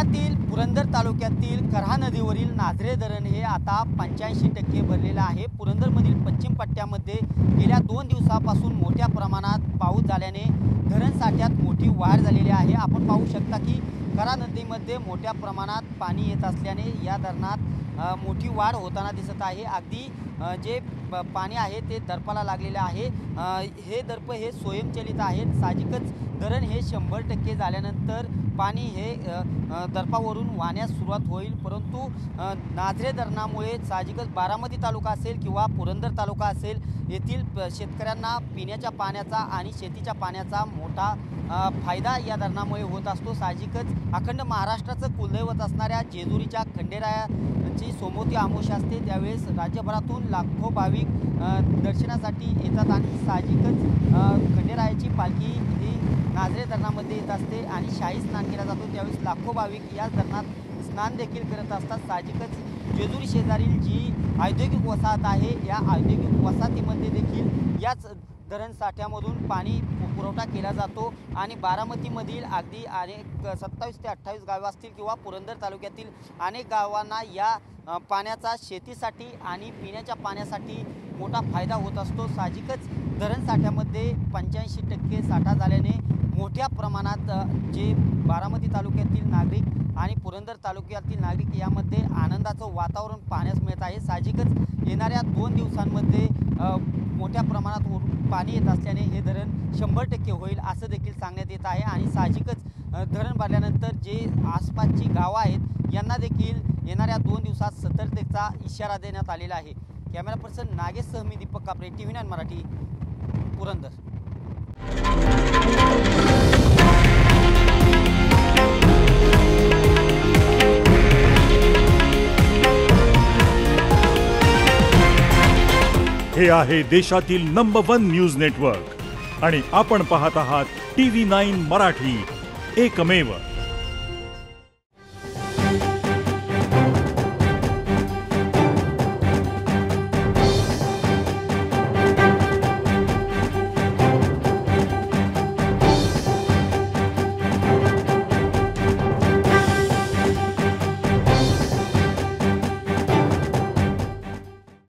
पुण्यातील पुरंदर तालुक्यातील करहा नदीवरील नाझरे धरण हे आता 85% भरलेलं आहे। पुरंदरमधील पश्चिम पट्ट्यामध्ये गेल्या 2 दिवसापासून मोठ्या प्रमाणात पाऊस झाल्याने धरण साठ्यात मोठी वाढ झालेली आहे। आपण पाहू शकता की करहा नदीमध्ये मोठ्या प्रमाणात पाणी येत असल्याने या धरणात मोठी वाढ होताना दिसत आहे। अगदी जे पाणी आहे ते दर्पाला लागलेले आहे। हे दर्प हे स्वयंचलित आहेत। साहजिकच धरण हे 100% झाल्यानंतर पाणी हे दर्पावरून वाहण्यास सुरुवात होईल, परंतु नाझरे धरणामुळे साहजिकच बारामती तालुका असेल किंवा पुरंदर तालुका असेल येथील शेतकऱ्यांना पिण्याच्या पाण्याचा आणि शेतीच्या पाण्याचा मोठा फायदा या धरणामुळे होत असतो। साहजिकच अखंड महाराष्ट्राचं कुलदैवत असणाऱ्या जेजुरीच्या खंडेरायाची सोमवती अमावस्या असते, त्यावेळेस राज्यभरातून लाखो भाविक दर्शनासाठी येतात आणि साहजिकच खंडेरायाची पालखी ही नाझरे धरणामध्ये येत असते आणि शाही स्नान केला जातो। त्यावेळेस लाखो भाविक या धरणात स्नान देखील करत असतात। साहजिकच जेजुरी शेजारील जी औद्योगिक वसाहत आहे या औद्योगिक वसाहतीमध्ये देखील याच धरण साठ्यामधून पाणी पुरवठा केला जातो आणि बारामतीमधील अगदी अनेक 27 ते 28 गावे असतील किंवा पुरंदर तालुक्यातील अनेक गावांना या पाण्याचा शेतीसाठी आणि पिण्याच्या पाण्यासाठी मोठा फायदा होत असतो। साहजिकच धरण साठ्यामध्ये 85% साठा झाल्याने मोठ्या प्रमाणात जे बारामती तालुक्यातील नागरिक आणि पुरंदर तालुक्यातील नागरिक यामध्ये आनंदाचं वातावरण पाहण्यास मिळत आहे। साहजिकच येणाऱ्या 2 दिवसांमध्ये मोठ्या प्रमाणात पाणी येत असल्याने हे धरण 100% होईल असं देखील सांगण्यात येत आहे आणि साहजिकच धरण भरल्यानंतर जे आसपासची गावं आहेत यांना देखील येणाऱ्या 2 दिवसात सतर्कतेचा इशारा देण्यात आलेला आहे। कॅमेरा पर्सन नागेशसह मी दीपक कापरे, TV9 मराठी, पुरंदर। हे आहे देशातील नंबर 1 न्यूज नेटवर्क आणि आपण पाहत आहात TV9 मराठी, एकमेव।